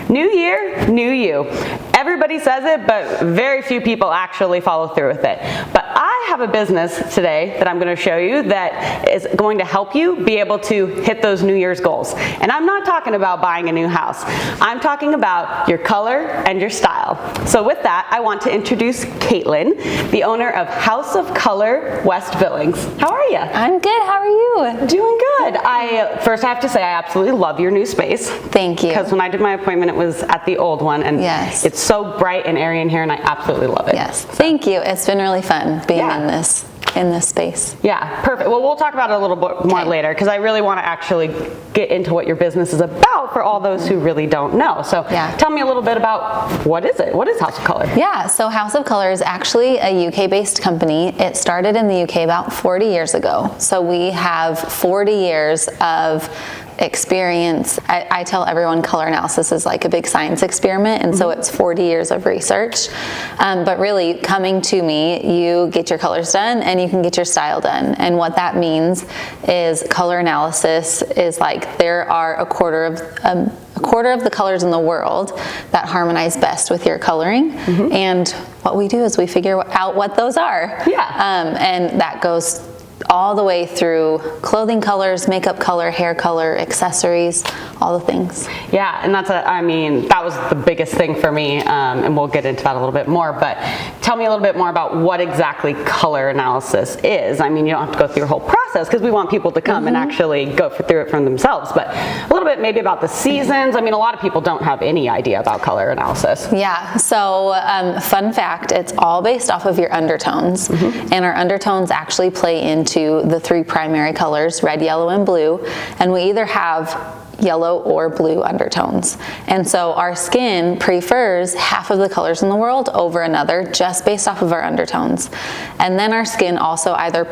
New year, new you. Everybody says it, but very few people actually follow through with it. But I have a business today that I'm going to show you that is going to help you be able to hit those New Year's goals. And I'm not talking about buying a new house. I'm talking about your color and your style. So with that, I want to introduce Caitlin, the owner of House of Color West Billings. How are you? I'm good. How are you? Doing good. First I have to say I absolutely love your new space. Thank you. Because when I did my appointment, it was at the old one, and yes, it's so bright and airy in here, and I absolutely love it. Yes. Thank you. It's been really fun being in this space. Yeah, perfect. Well, we'll talk about it a little bit more later, because I really want to actually get into what your business is about for all those who really don't know. So tell me a little bit about what is it? What is House of Color? Yeah, so House of Color is actually a UK-based company. It started in the UK about 40 years ago. So we have 40 years of experience. I tell everyone color analysis is like a big science experiment, and so it's 40 years of research. But really, coming to me, you get your colors done and you can get your style done. And what that means is color analysis is like there are a quarter of the colors in the world that harmonize best with your coloring. And what we do is we figure out what those are. And that goes all the way through clothing colors, makeup color, hair color, accessories, all the things. Yeah, and that was the biggest thing for me, and we'll get into that a little bit more, but tell me a little bit more about what exactly color analysis is. I mean, you don't have to go through your whole process, because we want people to come and actually go through it for themselves, but a little bit maybe about the seasons. I mean, a lot of people don't have any idea about color analysis. Yeah, so fun fact, it's all based off of your undertones, and our undertones actually play into the three primary colors, red, yellow, and blue, and we either have yellow or blue undertones. And so our skin prefers half of the colors in the world over another just based off of our undertones. And then our skin also either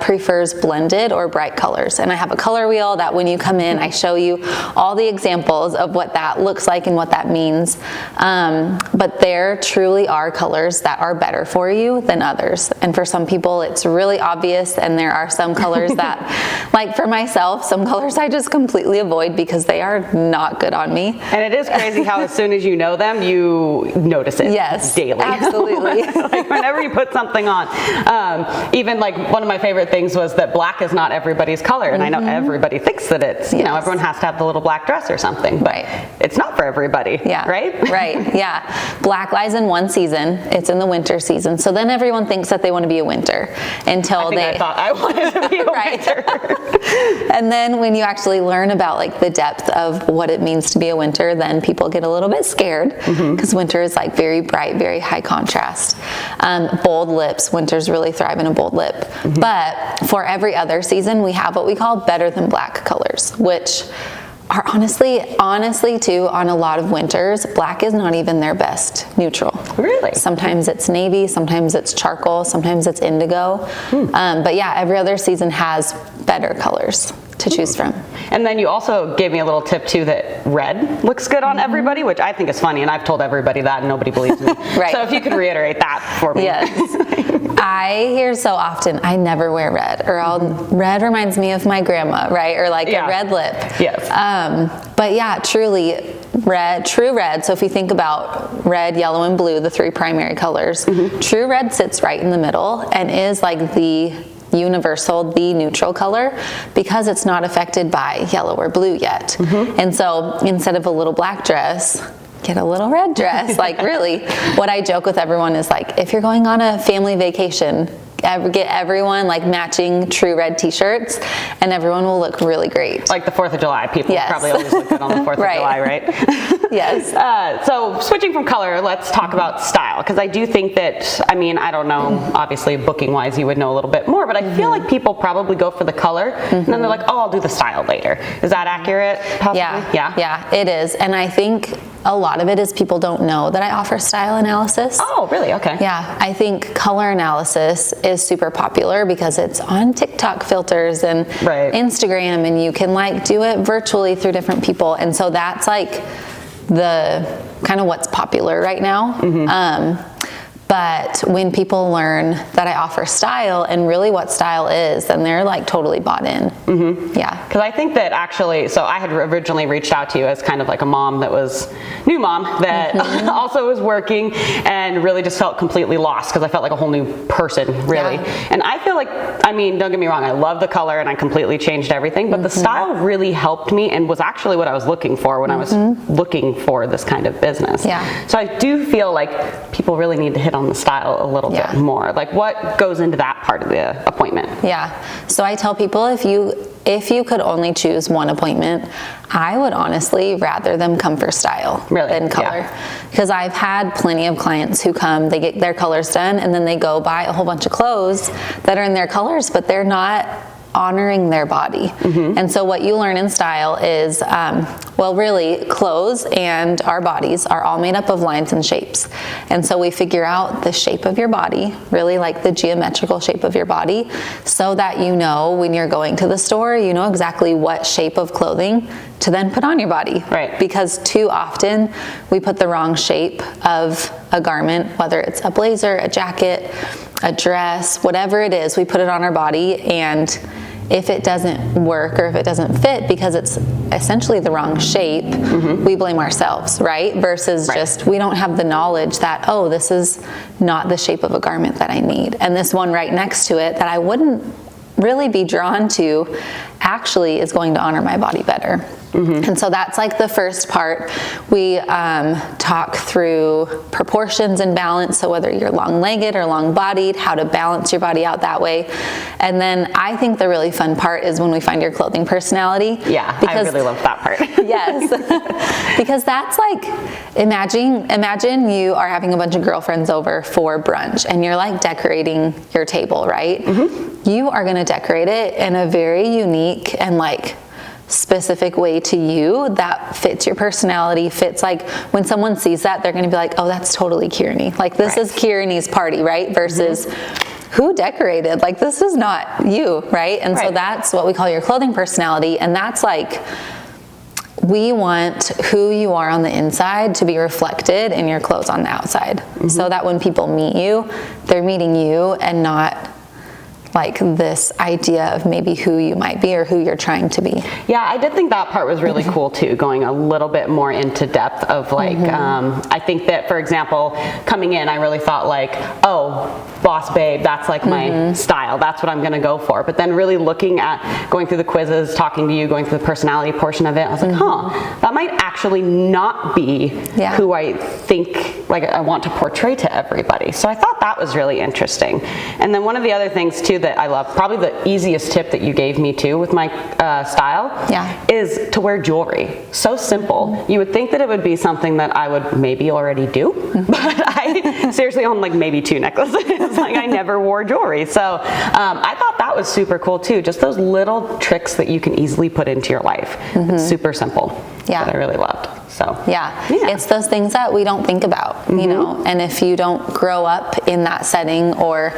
prefers blended or bright colors. And I have a color wheel that when you come in, I show you all the examples of what that looks like and what that means. But there truly are colors that are better for you than others. And for some people, it's really obvious. And there are some colors that, like for myself, some colors I just completely avoid because they are not good on me. And it is crazy how as soon as you know them, you notice it daily. Absolutely. Like whenever you put something on. Even like one of my favorite things was that black is not everybody's color. And I know everybody thinks that it's, you know, everyone has to have the little black dress or something. But it's not for everybody, right? Right, yeah. Black lies in one season. It's in the winter season. So then everyone thinks that they want to be a winter until I thought I wanted to be a winter. And then when you actually learn about like the depth of what it means to be a winter, then people get a little bit scared because winter is like very bright, very high contrast. Bold lips, winters really thrive in a bold lip. But for every other season, we have what we call better than black colors, which are honestly too, on a lot of winters, black is not even their best neutral. Really? Sometimes it's navy, sometimes it's charcoal, sometimes it's indigo. But yeah, every other season has better colors to choose from. And then you also gave me a little tip too that red looks good on everybody, which I think is funny, and I've told everybody that and nobody believes me. So if you could reiterate that for me. Yes. I hear so often, I never wear red, or red reminds me of my grandma, right? Or like a red lip. Yes. But yeah, truly true red. So if you think about red, yellow, and blue, the three primary colors, true red sits right in the middle and is like the universal, the neutral color, because it's not affected by yellow or blue yet. And so instead of a little black dress, get a little red dress. Like really, what I joke with everyone is like, if you're going on a family vacation, get everyone like matching true red t-shirts, and everyone will look really great. Like the 4th of July, people probably always look good on the 4th of July, right? Yes. So switching from color, let's talk about style, because I do think that, I mean, I don't know, obviously booking wise you would know a little bit more, but I feel like people probably go for the color and then they're like, oh, I'll do the style later. Is that accurate? Possibly? Yeah, it is. And I think a lot of it is people don't know that I offer style analysis. Oh, really? Okay. Yeah, I think color analysis is super popular because it's on TikTok filters and Instagram, and you can like do it virtually through different people. And so that's like the kind of what's popular right now. But when people learn that I offer style and really what style is, then they're like totally bought in. Yeah. Because I think that actually, so I had originally reached out to you as kind of like a mom that was new mom that also was working and really just felt completely lost because I felt like a whole new person, really. Yeah. And I feel like, I mean, don't get me wrong, I love the color and I completely changed everything, but the style really helped me and was actually what I was looking for when I was looking for this kind of business. Yeah. So I do feel like people really need to hit on the style a little bit more. Like, what goes into that part of the appointment? Yeah. So I tell people, if you could only choose one appointment, I would honestly rather them come for style than color. Because I've had plenty of clients who come, they get their colors done, and then they go buy a whole bunch of clothes that are in their colors, but they're not honoring their body. And so what you learn in style is, well, really, clothes and our bodies are all made up of lines and shapes. And so we figure out the shape of your body, really like the geometrical shape of your body, so that you know when you're going to the store, you know exactly what shape of clothing to then put on your body. Right. Because too often we put the wrong shape of a garment, whether it's a blazer, a jacket, a dress, whatever it is, we put it on our body, and if it doesn't work or if it doesn't fit because it's essentially the wrong shape, we blame ourselves, right? Versus just, we don't have the knowledge that, oh, this is not the shape of a garment that I need. And this one right next to it that I wouldn't really be drawn to actually is going to honor my body better. And so that's like the first part. We talk through proportions and balance, so whether you're long-legged or long-bodied, how to balance your body out that way. And then I think the really fun part is when we find your clothing personality. Yeah, I really love that part. Yes, because that's like, imagine you are having a bunch of girlfriends over for brunch and you're like decorating your table, right? You are going to decorate it in a very unique and like specific way to you that fits your personality, fits like when someone sees that, they're going to be like, oh, that's totally Kieran-y. Like this is Kieran-y's party, right? Versus who decorated? Like this is not you, right? And so that's what we call your clothing personality. And that's like, we want who you are on the inside to be reflected in your clothes on the outside. So that when people meet you, they're meeting you and not like this idea of maybe who you might be or who you're trying to be. Yeah, I did think that part was really cool too, going a little bit more into depth of like, I think that, for example, coming in, I really thought like, oh, boss babe, that's like my style, that's what I'm gonna go for. But then really looking at, going through the quizzes, talking to you, going through the personality portion of it, I was like, that might actually not be who I think like I want to portray to everybody. So I thought that was really interesting. And then one of the other things too that I love, probably the easiest tip that you gave me too with my style, is to wear jewelry. So simple. You would think that it would be something that I would maybe already do, but I seriously own like maybe 2 necklaces. Like I never wore jewelry. So I thought that was super cool too. Just those little tricks that you can easily put into your life. It's super simple. That I really loved. So it's those things that we don't think about, you know, and if you don't grow up in that setting, or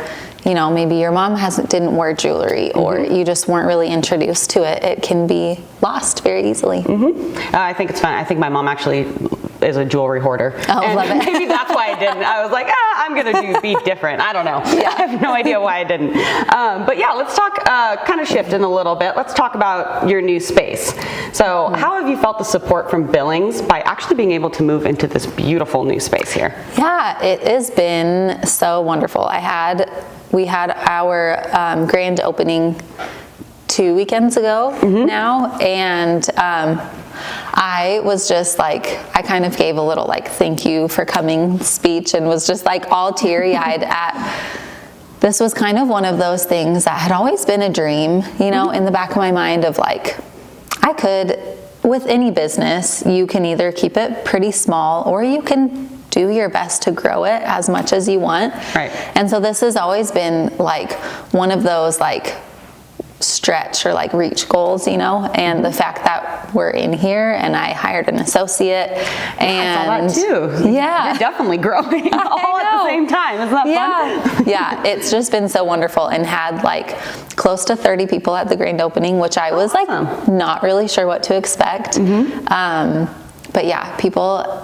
you know, maybe your mom didn't wear jewelry, or you just weren't really introduced to it, it can be lost very easily. I think it's fun. I think my mom actually is a jewelry hoarder. Oh, and love it. Maybe that's why I didn't. I was like, I'm gonna be different. I don't know. I have no idea why I didn't. But yeah, let's talk, kind of shifting a little bit. Let's talk about your new space. So how have you felt the support from Billings by actually being able to move into this beautiful new space here? Yeah, it has been so wonderful. We had our grand opening 2 weekends ago now, and I was just like, I kind of gave a little like thank you for coming speech, and was just like all teary-eyed this was kind of one of those things that had always been a dream, you know, in the back of my mind of like, I could, with any business, you can either keep it pretty small or you can do your best to grow it as much as you want. Right. And so this has always been like one of those like stretch or like reach goals, you know, and the fact that we're in here and I hired an associate and I saw that too. Yeah. You're definitely growing all at the same time. Isn't that fun? Yeah, it's just been so wonderful, and had like close to 30 people at the grand opening, which I was like not really sure what to expect. But yeah,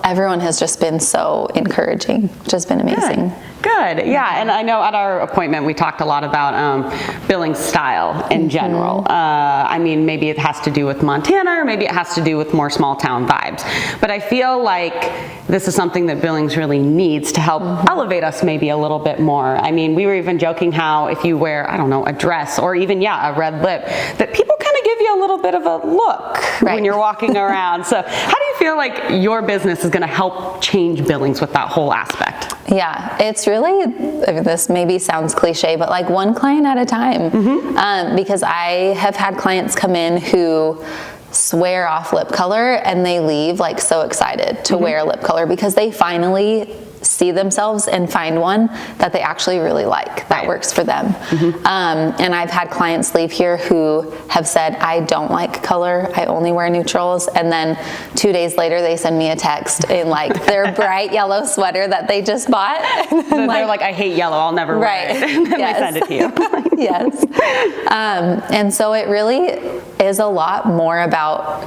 everyone has just been so encouraging, which has been amazing. Good. Yeah, and I know at our appointment we talked a lot about Billings style in general. I mean, maybe it has to do with Montana, or maybe it has to do with more small town vibes. But I feel like this is something that Billings really needs to help elevate us maybe a little bit more. I mean, we were even joking how if you wear, I don't know, a dress or even, a red lip, that people kind of give you a little bit of a look when you're walking around. So how do you feel like your business is going to help change Billings with that whole aspect? Yeah, it's really, this maybe sounds cliche, but like one client at a time. Because I have had clients come in who swear off lip color and they leave like so excited to wear lip color because they finally see themselves and find one that they actually really like that works for them. And I've had clients leave here who have said, I don't like color, I only wear neutrals, and then 2 days later they send me a text in like their bright yellow sweater that they just bought. So they're like, I hate yellow, I'll never wear it. And then they send it to you. Yes. And so it really is a lot more about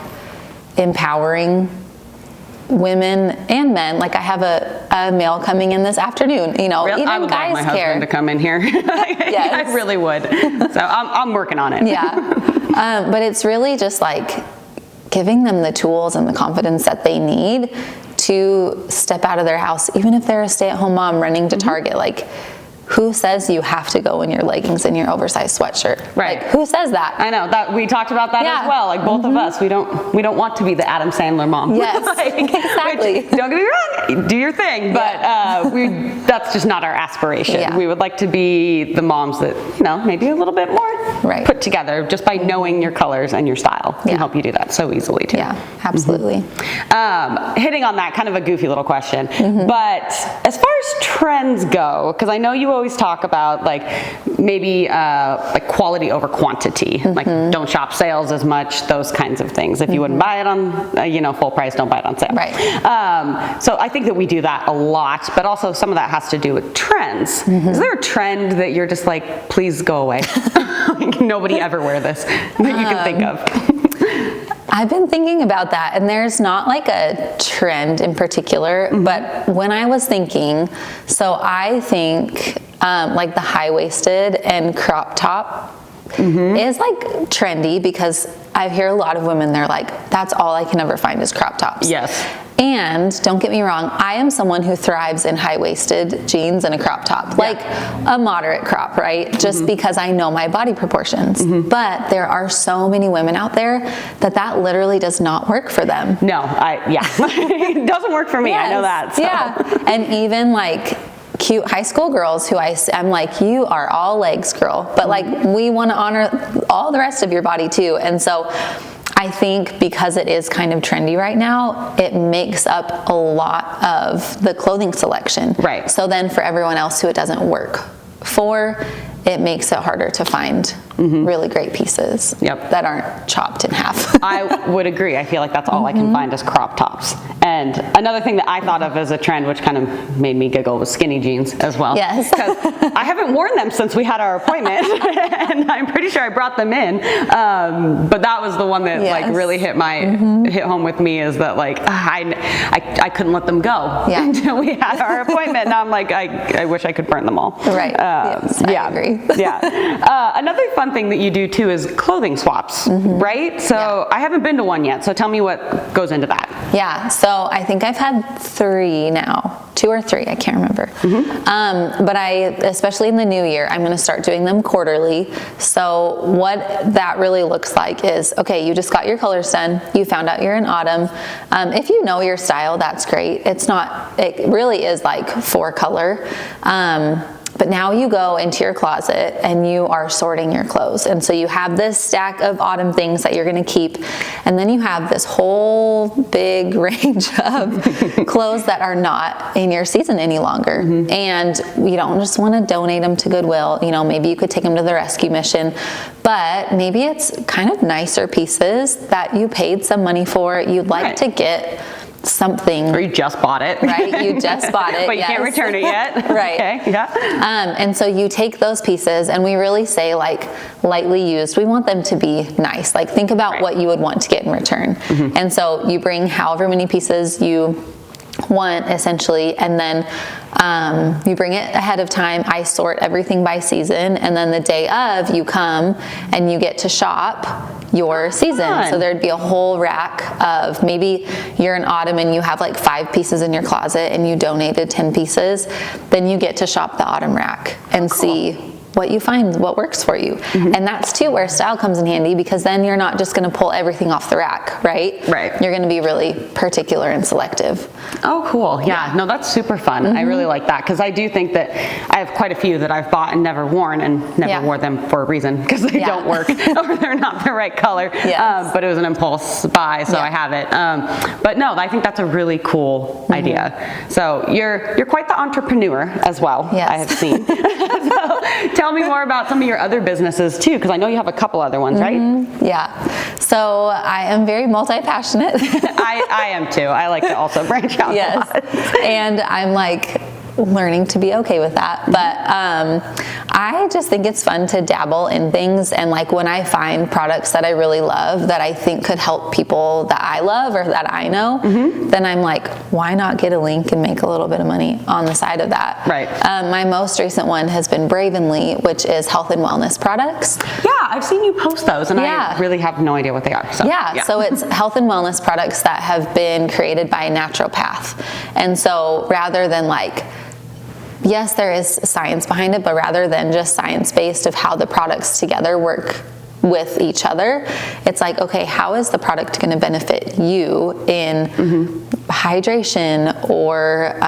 empowering women and men. Like I have a male coming in this afternoon, even I would guys like my care. husband to come in here. I really would. So I'm working on it. Yeah. But it's really just like giving them the tools and the confidence that they need to step out of their house, even if they're a stay-at-home mom running to Target. Like, who says you have to go in your leggings and your oversized sweatshirt? Right. Like, who says that? I know that we talked about that as well. Like both of us, we don't want to be the Adam Sandler mom. Yes, exactly. Which, don't get me wrong, do your thing, but that's just not our aspiration. Yeah. We would like to be the moms that maybe a little bit more put together just by knowing your colors and your style can help you do that so easily too. Yeah, absolutely. Hitting on that, kind of a goofy little question, but as far as trends go, because I know you always talk about like maybe like quality over quantity, like don't shop sales as much, those kinds of things. If you wouldn't buy it on full price, don't buy it on sale. Right. So I think that we do that a lot, but also some of that has to do with trends. Is there a trend that you're just like, please go away? Like, nobody ever wear this that you can think of? I've been thinking about that, and there's not like a trend in particular, but when I was thinking, so I think like the high-waisted and crop top is like trendy because I hear a lot of women, they're like, that's all I can ever find is crop tops. Yes. And don't get me wrong, I am someone who thrives in high-waisted jeans and a crop top, like a moderate crop, right? Just because I know my body proportions. But there are so many women out there that literally does not work for them. No, it doesn't work for me. Yes. I know that. So. Yeah, and even like cute high school girls who I'm like, you are all legs, girl. But like, we want to honor all the rest of your body too. And so I think because it is kind of trendy right now, it makes up a lot of the clothing selection. Right. So then for everyone else who it doesn't work for, it makes it harder to find really great pieces that aren't chopped in half. I would agree. I feel like that's all I can find is crop tops. And another thing that I thought of as a trend, which kind of made me giggle, was skinny jeans as well. Yes. Because I haven't worn them since we had our appointment, and I'm pretty sure I brought them in. But that was the one that like really hit home with me, is that like I couldn't let them go until we had our appointment. Now I'm like, I wish I could burn them all. Right. Yes, I agree. Another fun thing that you do too is clothing swaps, right? So I haven't been to one yet, so tell me what goes into that. Yeah, so I think I've had 3 now, 2 or 3, I can't remember. But especially in the new year, I'm gonna start doing them quarterly. So what that really looks like is, okay, you just got your colors done, you found out you're in autumn. If you know your style, that's great. It really is like 4 color. But now you go into your closet and you are sorting your clothes. And so you have this stack of autumn things that you're gonna keep. And then you have this whole big range of clothes that are not in your season any longer. And you don't just wanna donate them to Goodwill. Maybe you could take them to the rescue mission. But maybe it's kind of nicer pieces that you paid some money for. You'd like to get something. Or you just bought it. Right, you just bought it. But you can't return it yet. Right. Okay, yeah. And so you take those pieces, and we really say like lightly used. We want them to be nice. Like think about what you would want to get in return. And so you bring however many pieces you want, essentially, and then you bring it ahead of time. I sort everything by season, and then the day of, you come and you get to shop your season. Fun. So there'd be a whole rack of, maybe you're in autumn and you have like 5 pieces in your closet and you donated 10 pieces, then you get to shop the autumn rack and see what you find, what works for you. And that's too where style comes in handy, because then you're not just going to pull everything off the rack, right? Right. You're going to be really particular and selective. Oh, cool. Yeah. No, that's super fun. I really like that, because I do think that I have quite a few that I've bought and never worn, and never wore them for a reason, because they don't work or they're not the right color. Yes. But it was an impulse buy, so I have it. But no, I think that's a really cool idea. So you're quite the entrepreneur as well. Yes. I have seen. So tell me more about some of your other businesses too, because I know you have a couple other ones, right? Yeah. So I am very multi-passionate. I am too. I like to also branch out a lot. And I'm like learning to be okay with that. But I just think it's fun to dabble in things, and like when I find products that I really love that I think could help people that I love or that I know, then I'm like, why not get a link and make a little bit of money on the side of that? Right. My most recent one has been Bravenly, which is health and wellness products. Yeah, I've seen you post those, and I really have no idea what they are. So, So it's health and wellness products that have been created by a naturopath. And so rather than like, yes, there is science behind it, but rather than just science-based of how the products together work with each other, it's like, okay, how is the product going to benefit you in hydration or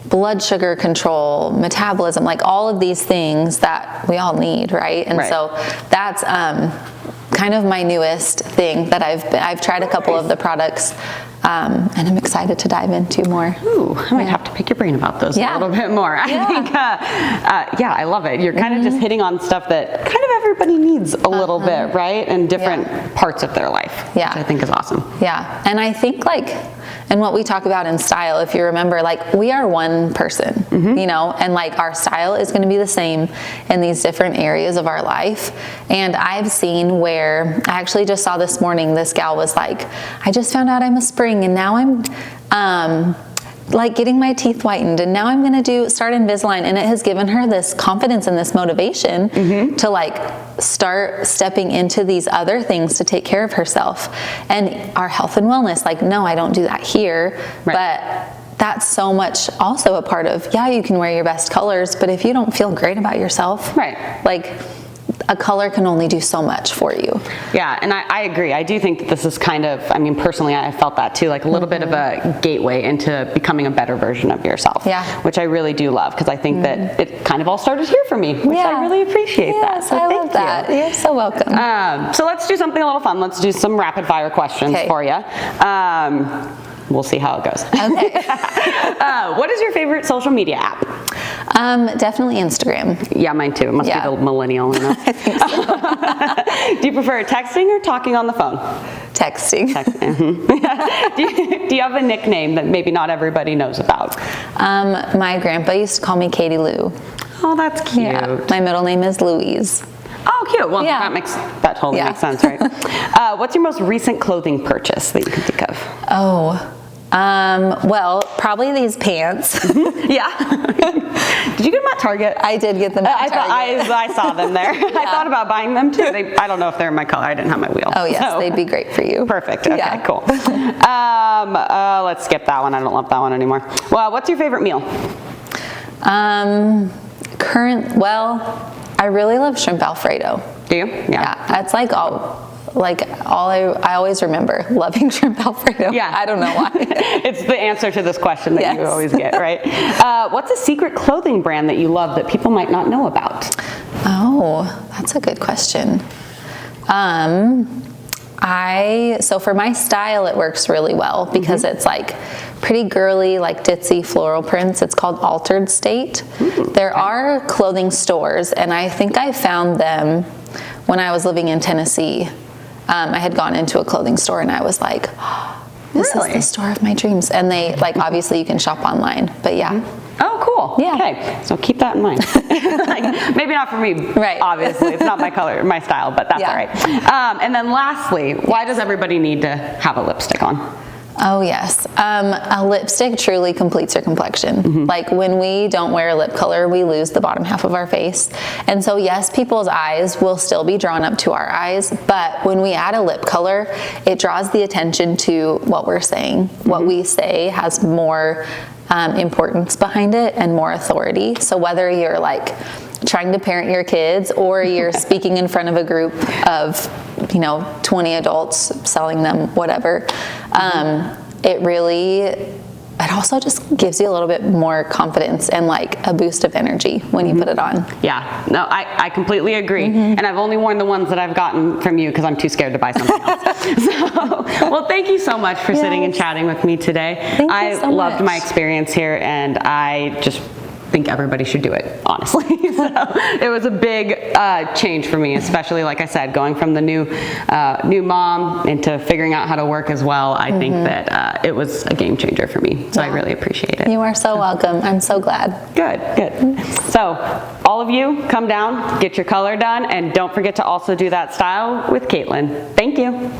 blood sugar control, metabolism, like all of these things that we all need, right? And so that's kind of my newest thing that I've tried a couple of the products, and I'm excited to dive into more. Ooh, I might have to pick your brain about those a little bit more. I think, I love it. You're kind of just hitting on stuff that kind of everybody needs a little bit, right? And different parts of their life, which I think is awesome. Yeah, and I think like, and what we talk about in style, if you remember, like we are one person, you know, and like our style is going to be the same in these different areas of our life. And I've seen where, I actually just saw this morning, this gal was like, I just found out I'm a spring, and now I'm like getting my teeth whitened, and now I'm going to start Invisalign, and it has given her this confidence and this motivation to like start stepping into these other things to take care of herself. And our health and wellness, like, no, I don't do that here, but that's so much also a part of, you can wear your best colors, but if you don't feel great about yourself, like a color can only do so much for you. Yeah, and I agree. I do think that this is kind of, I mean, personally, I felt that too, like a little bit of a gateway into becoming a better version of yourself, which I really do love, because I think that it kind of all started here for me, which I really appreciate that. So I thank love that. you. You're so welcome. So let's do something a little fun. Let's do some rapid fire questions for you. We'll see how it goes. Okay. What is your favorite social media app? Definitely Instagram. Yeah, mine too. It must be the millennial in us. I think so. Do you prefer texting or talking on the phone? Texting. Do you have a nickname that maybe not everybody knows about? My grandpa used to call me Katie Lou. Oh, that's cute. Yeah. My middle name is Louise. Oh, cute. Well, that totally makes sense, right? What's your most recent clothing purchase that you can think of? Well, probably these pants. Did you get them at Target? I did get them at Target. I saw them there. I thought about buying them too. I don't know if they're in my color. I didn't have my wheel. Oh yes, they'd be great for you. Perfect. Okay, cool. Let's skip that one. I don't love that one anymore. Well, what's your favorite meal? I really love shrimp Alfredo. Do you? Yeah. That's like all I always remember loving shrimp Alfredo. Yeah. I don't know why. It's the answer to this question that you always get, right? What's a secret clothing brand that you love that people might not know about? Oh, that's a good question. So for my style, it works really well because it's like pretty girly, like ditzy floral prints. It's called Altered State. There are clothing stores, and I think I found them when I was living in Tennessee. I had gone into a clothing store and I was like, this is the store of my dreams. And they, like, obviously you can shop online, but Oh, cool. Yeah. Okay, so keep that in mind. Like, maybe not for me, obviously. It's not my color, my style, but that's all right. And then lastly, why does everybody need to have a lipstick on? Oh yes, a lipstick truly completes your complexion. Like when we don't wear lip color, we lose the bottom half of our face. And so yes, people's eyes will still be drawn up to our eyes, but when we add a lip color, it draws the attention to what we're saying. What we say has more importance behind it and more authority. So whether you're like trying to parent your kids or you're speaking in front of a group of 20 adults, selling them whatever, it also just gives you a little bit more confidence and like a boost of energy when you put it on. Yeah, no, I completely agree. And I've only worn the ones that I've gotten from you because I'm too scared to buy something else. Well, thank you so much for sitting and chatting with me today. Thank you I so loved much. my experience here, and I just think everybody should do it, honestly. So it was a big change for me, especially like I said, going from the new mom into figuring out how to work as well. I think that it was a game changer for me. So I really appreciate it. You are so welcome. I'm so glad. Good. So all of you come down, get your color done, and don't forget to also do that style with Caitlin. Thank you.